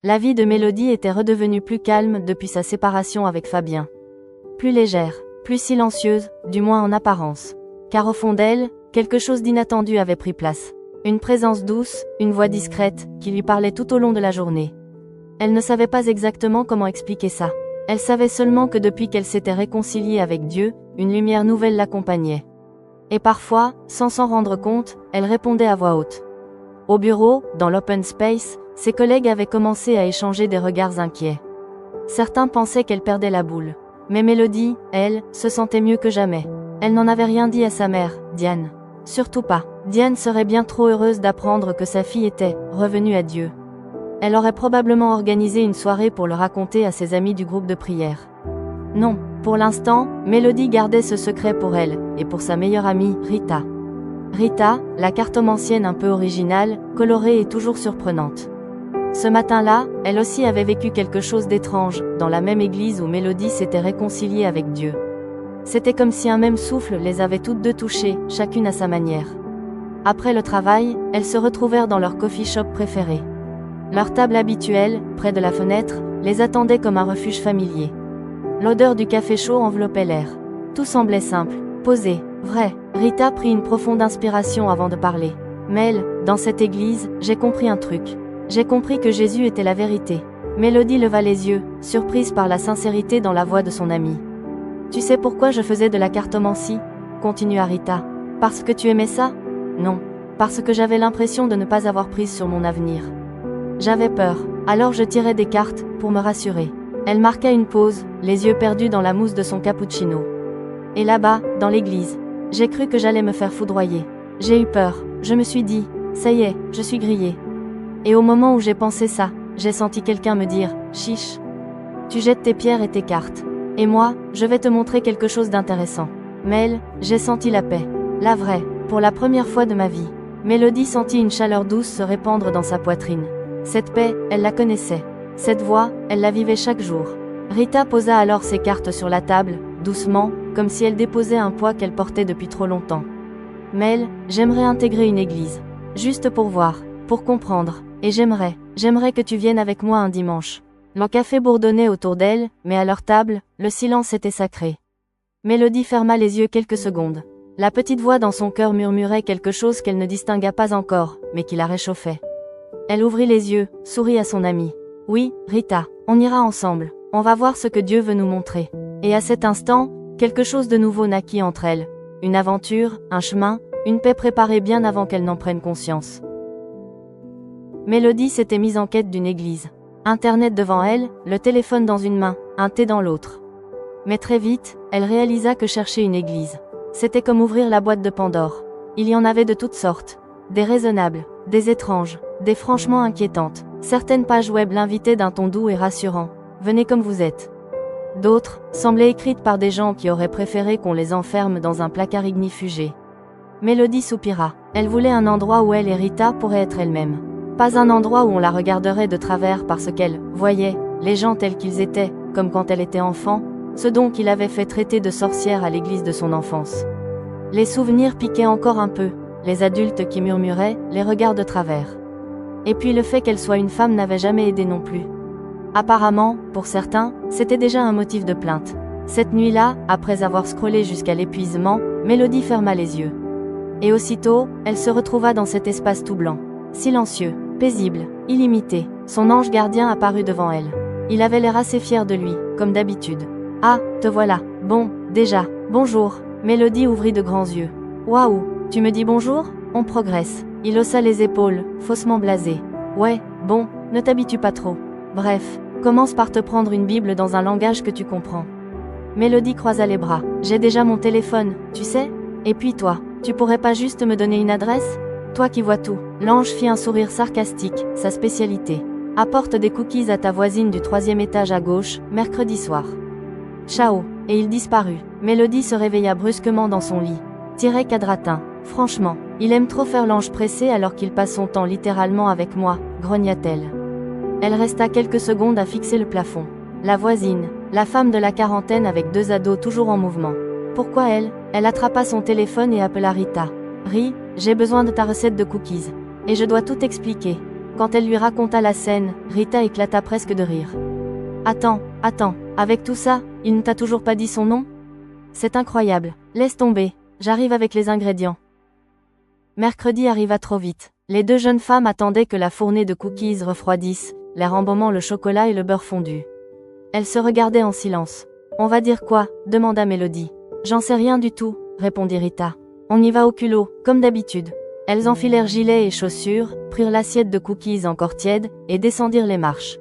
La vie de Mélodie était redevenue plus calme depuis sa séparation avec Fabien. Plus légère, plus silencieuse, du moins en apparence. Car au fond d'elle, quelque chose d'inattendu avait pris place. Une présence douce, une voix discrète, qui lui parlait tout au long de la journée. Elle ne savait pas exactement comment expliquer ça. Elle savait seulement que depuis qu'elle s'était réconciliée avec Dieu, une lumière nouvelle l'accompagnait. Et parfois, sans s'en rendre compte, elle répondait à voix haute. Au bureau, dans l'open space, ses collègues avaient commencé à échanger des regards inquiets. Certains pensaient qu'elle perdait la boule. Mais Mélodie, elle, se sentait mieux que jamais. Elle n'en avait rien dit à sa mère, Diane. Surtout pas. Diane serait bien trop heureuse d'apprendre que sa fille était revenue à Dieu. Elle aurait probablement organisé une soirée pour le raconter à ses amis du groupe de prière. Non, pour l'instant, Mélodie gardait ce secret pour elle, et pour sa meilleure amie, Rita. Rita, la cartomancienne un peu originale, colorée et toujours surprenante. Ce matin-là, elle aussi avait vécu quelque chose d'étrange, dans la même église où Mélodie s'était réconciliée avec Dieu. C'était comme si un même souffle les avait toutes deux touchées, chacune à sa manière. Après le travail, elles se retrouvèrent dans leur coffee shop préféré. Leur table habituelle, près de la fenêtre, les attendait comme un refuge familier. L'odeur du café chaud enveloppait l'air. Tout semblait simple, posé, vrai. Rita prit une profonde inspiration avant de parler. Mel, dans cette église, j'ai compris un truc. J'ai compris que Jésus était la vérité. Mélodie leva les yeux, surprise par la sincérité dans la voix de son amie. Tu sais pourquoi je faisais de la cartomancie ? Continua Rita. Parce que tu aimais ça ? Non. Parce que j'avais l'impression de ne pas avoir prise sur mon avenir. J'avais peur, alors je tirais des cartes, pour me rassurer. Elle marqua une pause, les yeux perdus dans la mousse de son cappuccino. Et là-bas, dans l'église, j'ai cru que j'allais me faire foudroyer. J'ai eu peur, je me suis dit, ça y est, je suis grillée. Et au moment où j'ai pensé ça, j'ai senti quelqu'un me dire, chiche. Tu jettes tes pierres et tes cartes. Et moi, je vais te montrer quelque chose d'intéressant. Mel, j'ai senti la paix. La vraie, pour la première fois de ma vie. Mélodie sentit une chaleur douce se répandre dans sa poitrine. Cette paix, elle la connaissait. Cette voix, elle la vivait chaque jour. Rita posa alors ses cartes sur la table, doucement, comme si elle déposait un poids qu'elle portait depuis trop longtemps. Mel, j'aimerais intégrer une église. Juste pour voir, pour comprendre. Et j'aimerais que tu viennes avec moi un dimanche. Le café bourdonnait autour d'elle, mais à leur table, le silence était sacré. Mélodie ferma les yeux quelques secondes. La petite voix dans son cœur murmurait quelque chose qu'elle ne distingua pas encore, mais qui la réchauffait. Elle ouvrit les yeux, sourit à son amie. Oui, Rita, on ira ensemble, on va voir ce que Dieu veut nous montrer. Et à cet instant, quelque chose de nouveau naquit entre elles. Une aventure, un chemin, une paix préparée bien avant qu'elle n'en prenne conscience. Mélodie s'était mise en quête d'une église. Internet devant elle, le téléphone dans une main, un thé dans l'autre. Mais très vite, elle réalisa que chercher une église, c'était comme ouvrir la boîte de Pandore. Il y en avait de toutes sortes. Des raisonnables, des étranges, des franchement inquiétantes. Certaines pages web l'invitaient d'un ton doux et rassurant. Venez comme vous êtes. D'autres, semblaient écrites par des gens qui auraient préféré qu'on les enferme dans un placard ignifugé. Mélodie soupira. Elle voulait un endroit où elle et Rita pourraient être elles-mêmes. Pas un endroit où on la regarderait de travers parce qu'elle voyait les gens tels qu'ils étaient, comme quand elle était enfant, ce don qu'il avait fait traiter de sorcière à l'église de son enfance. Les souvenirs piquaient encore un peu, les adultes qui murmuraient, les regards de travers. Et puis le fait qu'elle soit une femme n'avait jamais aidé non plus. Apparemment, pour certains, c'était déjà un motif de plainte. Cette nuit-là, après avoir scrollé jusqu'à l'épuisement, Mélodie ferma les yeux. Et aussitôt, elle se retrouva dans cet espace tout blanc. Silencieux, paisible, illimité, son ange gardien apparut devant elle. Il avait l'air assez fier de lui, comme d'habitude. Ah, te voilà. Bon, déjà, bonjour. Mélodie ouvrit de grands yeux. Waouh, tu me dis bonjour ? On progresse. Il haussa les épaules, faussement blasé. Ouais, bon, ne t'habitue pas trop. Bref, commence par te prendre une Bible dans un langage que tu comprends. Mélodie croisa les bras. J'ai déjà mon téléphone, tu sais ? Et puis toi, tu pourrais pas juste me donner une adresse ? Toi qui vois tout. L'ange fit un sourire sarcastique, sa spécialité. Apporte des cookies à ta voisine du 3e étage à gauche, mercredi soir. Ciao. Et il disparut. Mélodie se réveilla brusquement dans son lit. Quadratin. Franchement, il aime trop faire l'ange pressé alors qu'il passe son temps littéralement avec moi, grogna-t-elle. Elle resta quelques secondes à fixer le plafond. La voisine, la femme de la quarantaine avec 2 ados toujours en mouvement. Pourquoi elle ? Elle attrapa son téléphone et appela Rita. Ri, j'ai besoin de ta recette de cookies. Et je dois tout expliquer. Quand elle lui raconta la scène, Rita éclata presque de rire. Attends, avec tout ça, il ne t'a toujours pas dit son nom? C'est incroyable, laisse tomber, j'arrive avec les ingrédients. Mercredi arriva trop vite. Les deux jeunes femmes attendaient que la fournée de cookies refroidisse, l'air embaumant le chocolat et le beurre fondu. Elles se regardaient en silence. On va dire quoi? Demanda Mélodie. J'en sais rien du tout, répondit Rita. On y va au culot, comme d'habitude. Elles enfilèrent gilets et chaussures, prirent l'assiette de cookies encore tiède, et descendirent les marches.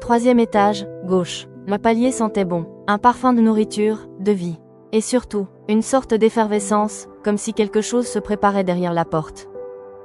3e étage, gauche. Le palier sentait bon. Un parfum de nourriture, de vie. Et surtout, une sorte d'effervescence, comme si quelque chose se préparait derrière la porte.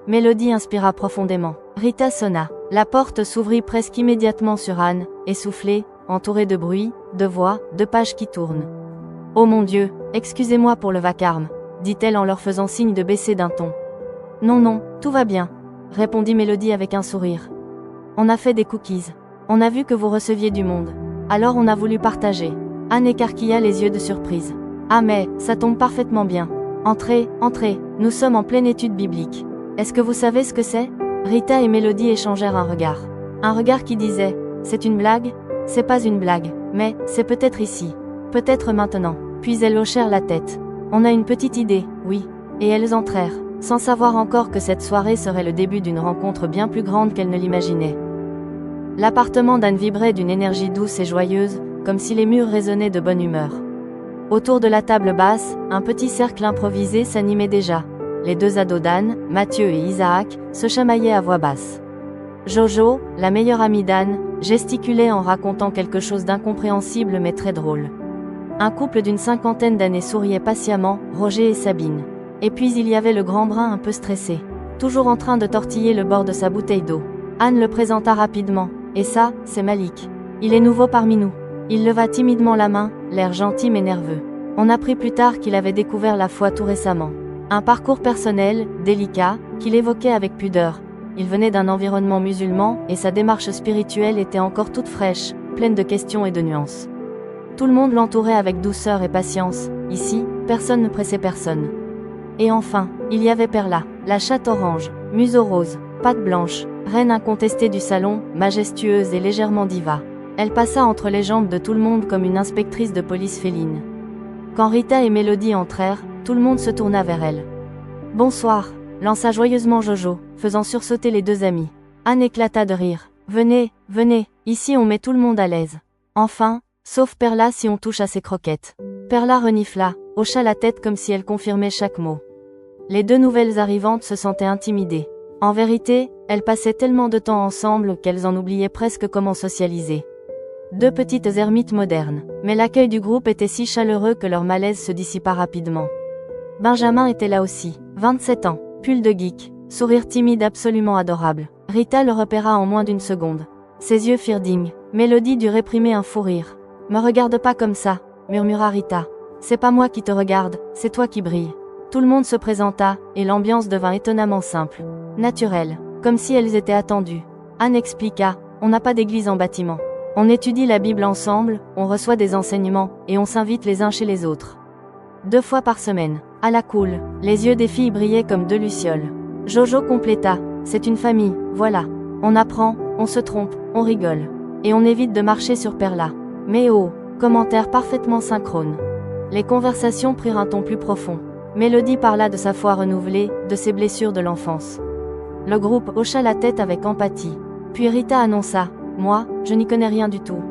Mélodie inspira profondément. Rita sonna. La porte s'ouvrit presque immédiatement sur Anne, essoufflée, entourée de bruit, de voix, de pages qui tournent. « Oh mon Dieu, excusez-moi pour le vacarme », dit-elle en leur faisant signe de baisser d'un ton. « Non, tout va bien », répondit Mélodie avec un sourire. « On a fait des cookies. On a vu que vous receviez du monde. Alors on a voulu partager. » Anne écarquilla les yeux de surprise. « Ah mais, ça tombe parfaitement bien. Entrez, nous sommes en pleine étude biblique. Est-ce que vous savez ce que c'est ?» Rita et Mélodie échangèrent un regard. Un regard qui disait « C'est une blague ?» « C'est pas une blague, mais c'est peut-être ici. Peut-être maintenant. » Puis elles hochèrent la tête. « On a une petite idée, oui. » Et elles entrèrent, sans savoir encore que cette soirée serait le début d'une rencontre bien plus grande qu'elles ne l'imaginaient. L'appartement d'Anne vibrait d'une énergie douce et joyeuse, comme si les murs résonnaient de bonne humeur. Autour de la table basse, un petit cercle improvisé s'animait déjà. Les deux ados d'Anne, Mathieu et Isaac, se chamaillaient à voix basse. Jojo, la meilleure amie d'Anne, gesticulait en racontant quelque chose d'incompréhensible mais très drôle. Un couple d'une 50aine d'années souriait patiemment, Roger et Sabine. Et puis il y avait le grand brun un peu stressé, toujours en train de tortiller le bord de sa bouteille d'eau. Anne le présenta rapidement. « Et ça, c'est Malik. Il est nouveau parmi nous. » Il leva timidement la main, l'air gentil mais nerveux. On apprit plus tard qu'il avait découvert la foi tout récemment. Un parcours personnel, délicat, qu'il évoquait avec pudeur. Il venait d'un environnement musulman, et sa démarche spirituelle était encore toute fraîche, pleine de questions et de nuances. Tout le monde l'entourait avec douceur et patience. Ici, personne ne pressait personne. Et enfin, il y avait Perla, la chatte orange, museau rose, patte blanche, reine incontestée du salon, majestueuse et légèrement diva. Elle passa entre les jambes de tout le monde comme une inspectrice de police féline. Quand Rita et Mélodie entrèrent, tout le monde se tourna vers elle. « Bonsoir », lança joyeusement Jojo, faisant sursauter les deux amis. Anne éclata de rire. « Venez, ici on met tout le monde à l'aise. Enfin, sauf Perla si on touche à ses croquettes. » Perla renifla, hocha la tête comme si elle confirmait chaque mot. Les deux nouvelles arrivantes se sentaient intimidées. En vérité, elles passaient tellement de temps ensemble qu'elles en oubliaient presque comment socialiser. Deux petites ermites modernes, mais l'accueil du groupe était si chaleureux que leur malaise se dissipa rapidement. Benjamin était là aussi, 27 ans, pull de geek, sourire timide absolument adorable. Rita le repéra en moins d'une seconde. Ses yeux firent digne. Mélodie dut réprimer un fou rire. « Me regarde pas comme ça », murmura Rita. « C'est pas moi qui te regarde, c'est toi qui brille. » Tout le monde se présenta, et l'ambiance devint étonnamment simple, naturelle, comme si elles étaient attendues. Anne expliqua, « On n'a pas d'église en bâtiment. On étudie la Bible ensemble, on reçoit des enseignements, et on s'invite les uns chez les autres. 2 fois par semaine. À la cool. » Les yeux des filles brillaient comme 2 lucioles. Jojo compléta, « C'est une famille, voilà. On apprend, on se trompe, on rigole. Et on évite de marcher sur Perla. » Mais oh, commentaire parfaitement synchrone. Les conversations prirent un ton plus profond. Mélodie parla de sa foi renouvelée, de ses blessures de l'enfance. Le groupe hocha la tête avec empathie. Puis Rita annonça, « Moi, je n'y connais rien du tout.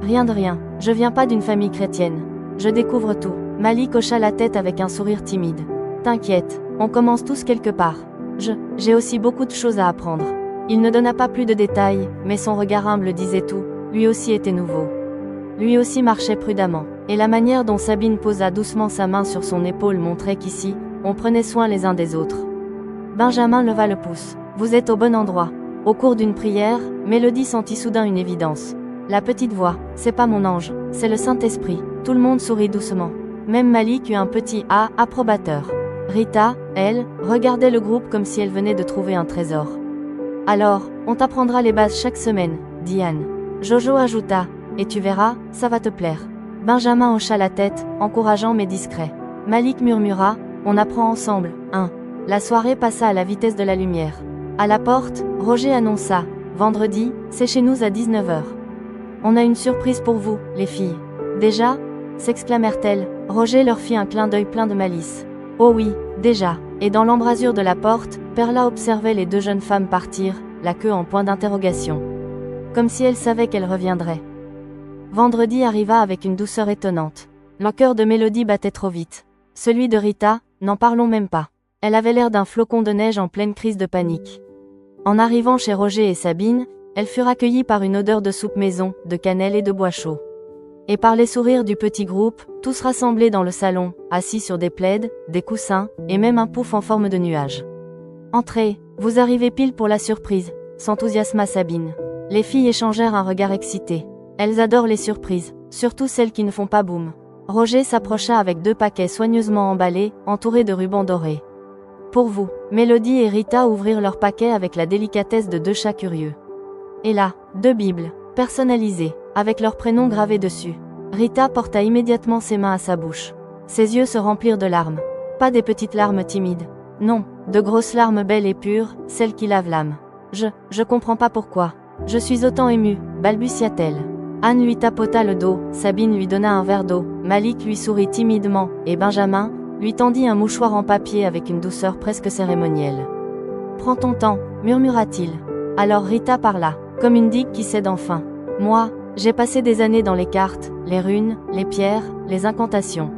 Rien de rien, je viens pas d'une famille chrétienne. Je découvre tout. » Malik hocha la tête avec un sourire timide. « T'inquiète, on commence tous quelque part. J'ai aussi beaucoup de choses à apprendre. » Il ne donna pas plus de détails, mais son regard humble disait tout, lui aussi était nouveau. Lui aussi marchait prudemment, et la manière dont Sabine posa doucement sa main sur son épaule montrait qu'ici, on prenait soin les uns des autres. Benjamin leva le pouce. « Vous êtes au bon endroit. » Au cours d'une prière, Mélodie sentit soudain une évidence. La petite voix, « C'est pas mon ange, c'est le Saint-Esprit. » Tout le monde sourit doucement. Même Malik eut un petit « A » approbateur. Rita, elle, regardait le groupe comme si elle venait de trouver un trésor. « Alors, on t'apprendra les bases chaque semaine, » dit Anne. Jojo ajouta, « Et tu verras, ça va te plaire. » Benjamin hocha la tête, encourageant mais discret. Malik murmura, « On apprend ensemble, hein. » La soirée passa à la vitesse de la lumière. À la porte, Roger annonça. Vendredi, c'est chez nous à 19 h. On a une surprise pour vous, les filles. Déjà? S'exclamèrent-elles. Roger leur fit un clin d'œil plein de malice. Oh oui, déjà. Et dans l'embrasure de la porte, Perla observait les deux jeunes femmes partir, la queue en point d'interrogation. Comme si elle savait qu'elle reviendrait. Vendredi arriva avec une douceur étonnante. Le cœur de Mélodie battait trop vite. Celui de Rita, n'en parlons même pas. Elle avait l'air d'un flocon de neige en pleine crise de panique. En arrivant chez Roger et Sabine, elles furent accueillies par une odeur de soupe maison, de cannelle et de bois chaud. Et par les sourires du petit groupe, tous rassemblés dans le salon, assis sur des plaids, des coussins, et même un pouf en forme de nuage. Entrez, vous arrivez pile pour la surprise, s'enthousiasma Sabine. Les filles échangèrent un regard excité. Elles adorent les surprises, surtout celles qui ne font pas boum. Roger s'approcha avec 2 paquets soigneusement emballés, entourés de rubans dorés. Pour vous, Mélodie et Rita ouvrirent leurs paquets avec la délicatesse de 2 chats curieux. Et là, 2 bibles, personnalisées, avec leurs prénoms gravés dessus. Rita porta immédiatement ses mains à sa bouche. Ses yeux se remplirent de larmes. Pas des petites larmes timides. Non, de grosses larmes belles et pures, celles qui lavent l'âme. Je comprends pas pourquoi. Je suis autant émue, balbutia-t-elle. Anne lui tapota le dos, Sabine lui donna un verre d'eau, Malik lui sourit timidement, et Benjamin lui tendit un mouchoir en papier avec une douceur presque cérémonielle. Prends ton temps, murmura-t-il. Alors Rita parla, comme une digue qui cède enfin. Moi, j'ai passé des années dans les cartes, les runes, les pierres, les incantations.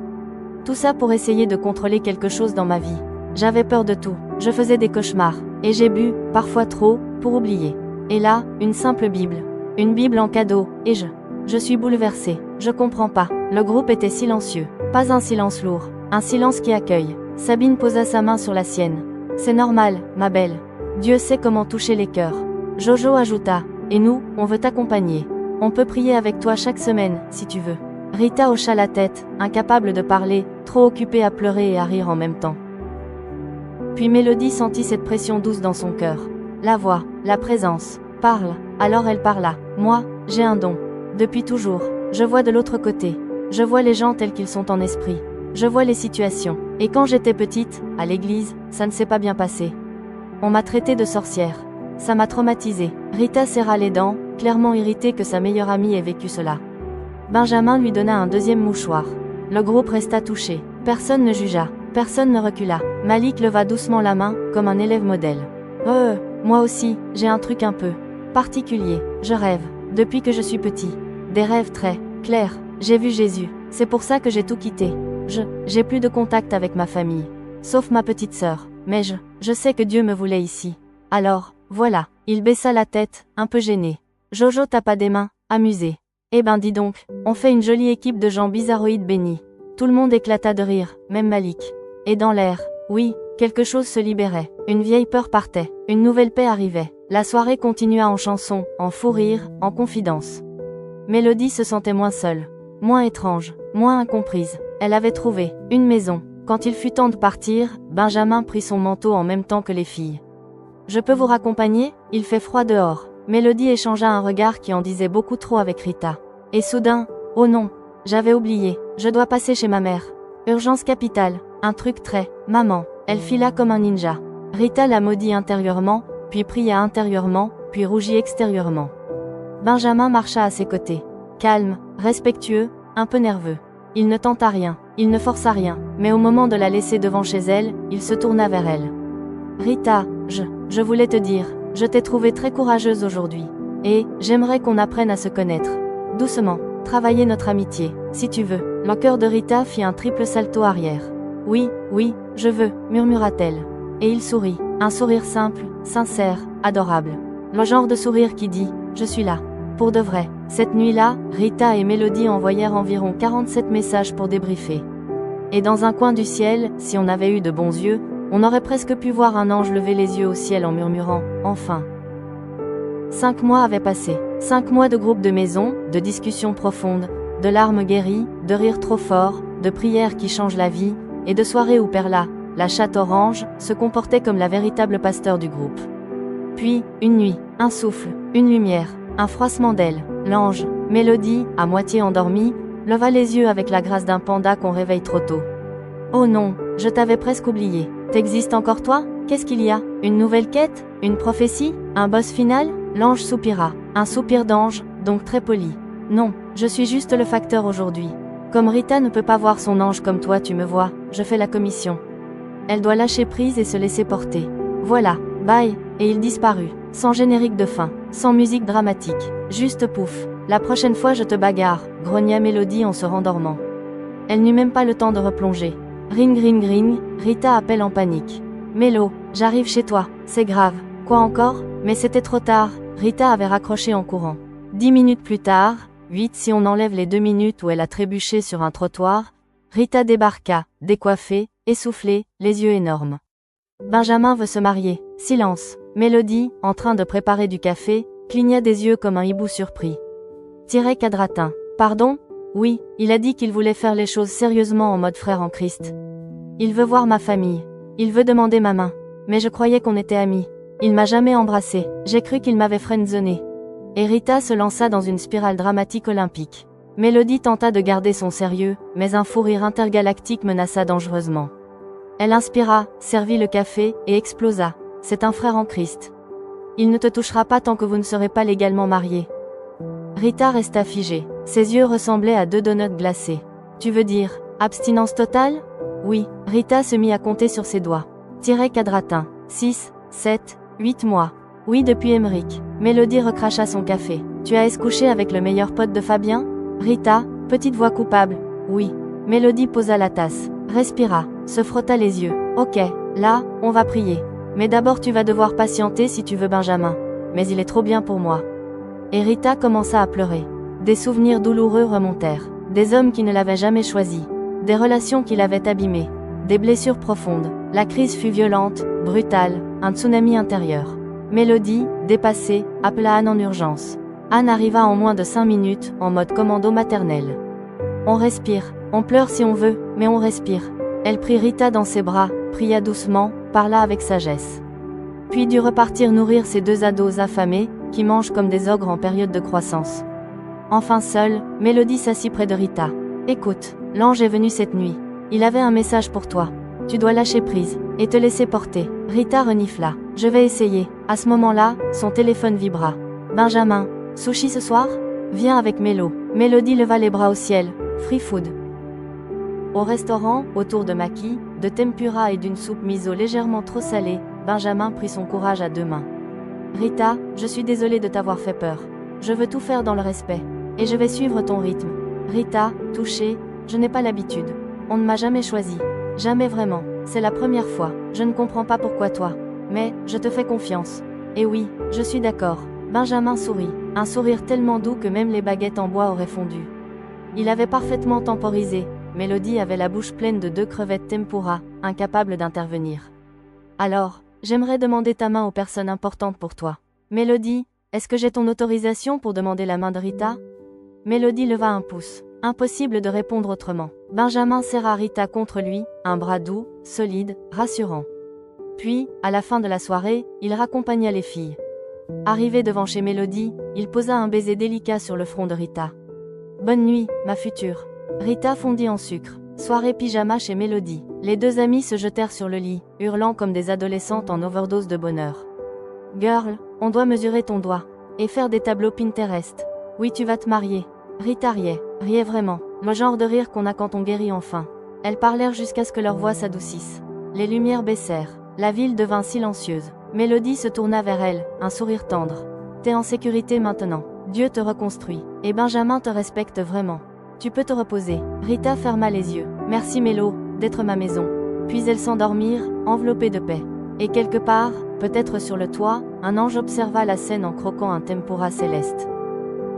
Tout ça pour essayer de contrôler quelque chose dans ma vie. J'avais peur de tout, je faisais des cauchemars, et j'ai bu, parfois trop, pour oublier. Et là, une simple Bible. Une Bible en cadeau, et je suis bouleversée, je comprends pas. Le groupe était silencieux, pas un silence lourd, un silence qui accueille. Sabine posa sa main sur la sienne. C'est normal, ma belle. Dieu sait comment toucher les cœurs. Jojo ajouta, et nous, on veut t'accompagner. On peut prier avec toi chaque semaine, si tu veux. Rita hocha la tête, incapable de parler, trop occupée à pleurer et à rire en même temps. Puis Mélodie sentit cette pression douce dans son cœur. La voix, la présence. Parle. Alors elle parla. Moi, j'ai un don. Depuis toujours, je vois de l'autre côté. Je vois les gens tels qu'ils sont en esprit. Je vois les situations. Et quand j'étais petite, à l'église, ça ne s'est pas bien passé. On m'a traitée de sorcière. Ça m'a traumatisée. Rita serra les dents, clairement irritée que sa meilleure amie ait vécu cela. Benjamin lui donna un deuxième mouchoir. Le groupe resta touché. Personne ne jugea. Personne ne recula. Malik leva doucement la main, comme un élève modèle. Moi aussi, j'ai un truc un peu particulier. Je rêve, depuis que je suis petit. Des rêves très clairs. J'ai vu Jésus. C'est pour ça que j'ai tout quitté. J'ai plus de contact avec ma famille. Sauf ma petite sœur. Mais je sais que Dieu me voulait ici. Alors, voilà. Il baissa la tête, un peu gêné. Jojo tapa des mains, amusé. Eh ben dis donc, on fait une jolie équipe de gens bizarroïdes bénis. Tout le monde éclata de rire, même Malik. Et dans l'air, oui, quelque chose se libérait. Une vieille peur partait. Une nouvelle paix arrivait. La soirée continua en chansons, en fou rire, en confidences. Mélodie se sentait moins seule. Moins étrange, moins incomprise. Elle avait trouvé une maison. Quand il fut temps de partir, Benjamin prit son manteau en même temps que les filles. Je peux vous raccompagner? Il fait froid dehors. Mélodie échangea un regard qui en disait beaucoup trop avec Rita. Et soudain, oh non, j'avais oublié, je dois passer chez ma mère. Urgence capitale, un truc très, maman. Elle fila comme un ninja. Rita la maudit intérieurement, puis pria intérieurement, puis rougit extérieurement. Benjamin marcha à ses côtés. Calme, respectueux, un peu nerveux. Il ne tenta rien, il ne força rien, mais au moment de la laisser devant chez elle, il se tourna vers elle. Rita, je voulais te dire, je t'ai trouvée très courageuse aujourd'hui. Et, j'aimerais qu'on apprenne à se connaître. Doucement, travailler notre amitié, si tu veux. Le cœur de Rita fit un triple salto arrière. Oui, je veux, murmura-t-elle. Et il sourit, un sourire simple, sincère, adorable. Le genre de sourire qui dit, je suis là. Pour de vrai. Cette nuit-là, Rita et Mélodie envoyèrent environ 47 messages pour débriefer. Et dans un coin du ciel, si on avait eu de bons yeux, on aurait presque pu voir un ange lever les yeux au ciel en murmurant « Enfin ». 5 mois avaient passé. 5 mois de groupes de maison, de discussions profondes, de larmes guéries, de rires trop forts, de prières qui changent la vie, et de soirées où Perla, la chatte orange, se comportait comme la véritable pasteur du groupe. Puis, une nuit, un souffle, une lumière, un froissement d'ailes, l'ange, Mélodie, à moitié endormie, leva les yeux avec la grâce d'un panda qu'on réveille trop tôt. Oh non, je t'avais presque oublié. T'existes encore toi? Qu'est-ce qu'il y a? Une nouvelle quête? Une prophétie? Un boss final? L'ange soupira. Un soupir d'ange, donc très poli. Non, je suis juste le facteur aujourd'hui. Comme Rita ne peut pas voir son ange comme toi tu me vois, je fais la commission. Elle doit lâcher prise et se laisser porter. Voilà, bye, et il disparut. Sans générique de fin, sans musique dramatique. Juste pouf. La prochaine fois je te bagarre, grogna Mélodie en se rendormant. Elle n'eut même pas le temps de replonger. Ring ring ring, Rita appelle en panique. Mélo, j'arrive chez toi, c'est grave. Quoi encore? Mais c'était trop tard, Rita avait raccroché en courant. 10 minutes plus tard, 8 si on enlève les 2 minutes où elle a trébuché sur un trottoir, Rita débarqua, décoiffée, essoufflée, les yeux énormes. Benjamin veut se marier. Silence. Mélodie, en train de préparer du café, cligna des yeux comme un hibou surpris. Quadratin. Pardon? Oui, il a dit qu'il voulait faire les choses sérieusement en mode frère en Christ. Il veut voir ma famille. Il veut demander ma main. Mais je croyais qu'on était amis. Il m'a jamais embrassé. J'ai cru qu'il m'avait friendzoné. Et Rita se lança dans une spirale dramatique olympique. Mélodie tenta de garder son sérieux, mais un fou rire intergalactique menaça dangereusement. Elle inspira, servit le café, et explosa. C'est un frère en Christ. Il ne te touchera pas tant que vous ne serez pas légalement mariés. Rita resta figée. Ses yeux ressemblaient à 2 donuts glacés. Tu veux dire, abstinence totale? Oui, Rita se mit à compter sur ses doigts. Quadratin. 6, 7, 8 mois. Oui depuis Emmerich. Mélodie recracha son café. Tu as couché avec le meilleur pote de Fabien? Rita, petite voix coupable. Oui. Mélodie posa la tasse, respira, se frotta les yeux. Ok, là, on va prier. Mais d'abord tu vas devoir patienter si tu veux Benjamin. Mais il est trop bien pour moi. Et Rita commença à pleurer. Des souvenirs douloureux remontèrent. Des hommes qui ne l'avaient jamais choisi. Des relations qui l'avaient abîmée. Des blessures profondes. La crise fut violente, brutale, un tsunami intérieur. Mélodie, dépassée, appela Anne en urgence. Anne arriva en moins de 5 minutes, en mode commando maternel. On respire, on pleure si on veut, mais on respire. Elle prit Rita dans ses bras, pria doucement, parla avec sagesse. Puis dut repartir nourrir ses 2 ados affamés, qui mangent comme des ogres en période de croissance. Enfin seule, Mélodie s'assit près de Rita. Écoute, l'ange est venu cette nuit. Il avait un message pour toi. Tu dois lâcher prise, et te laisser porter. Rita renifla. Je vais essayer. À ce moment-là, son téléphone vibra. Benjamin, sushi ce soir? Viens avec Mélo. Mélodie leva les bras au ciel. Free food. Au restaurant, autour de maquis, de tempura et d'une soupe miso légèrement trop salée, Benjamin prit son courage à 2 mains. Rita, je suis désolée de t'avoir fait peur. Je veux tout faire dans le respect. Et je vais suivre ton rythme. Rita, touchée, je n'ai pas l'habitude. On ne m'a jamais choisi. Jamais vraiment. C'est la première fois. Je ne comprends pas pourquoi toi. Mais, je te fais confiance. Et oui, je suis d'accord. Benjamin sourit. Un sourire tellement doux que même les baguettes en bois auraient fondu. Il avait parfaitement temporisé. Mélodie avait la bouche pleine de 2 crevettes tempura, incapable d'intervenir. Alors, j'aimerais demander ta main aux personnes importantes pour toi. Mélodie, est-ce que j'ai ton autorisation pour demander la main de Rita? Mélodie leva un pouce. Impossible de répondre autrement. Benjamin serra Rita contre lui, un bras doux, solide, rassurant. Puis, à la fin de la soirée, il raccompagna les filles. Arrivé devant chez Mélodie, il posa un baiser délicat sur le front de Rita. Bonne nuit, ma future. Rita fondit en sucre. Soirée pyjama chez Mélodie. Les 2 amies se jetèrent sur le lit, hurlant comme des adolescentes en overdose de bonheur. Girl, on doit mesurer ton doigt. Et faire des tableaux Pinterest. Oui, tu vas te marier. Rita riait vraiment. Le genre de rire qu'on a quand on guérit enfin. Elles parlèrent jusqu'à ce que leur voix s'adoucisse. Les lumières baissèrent. La ville devint silencieuse. Mélodie se tourna vers elle, un sourire tendre. T'es en sécurité maintenant. Dieu te reconstruit. Et Benjamin te respecte vraiment. Tu peux te reposer. Rita ferma les yeux. Merci Mélo, d'être ma maison. Puis elles s'endormirent, enveloppées de paix. Et quelque part, peut-être sur le toit, un ange observa la scène en croquant un tempura céleste.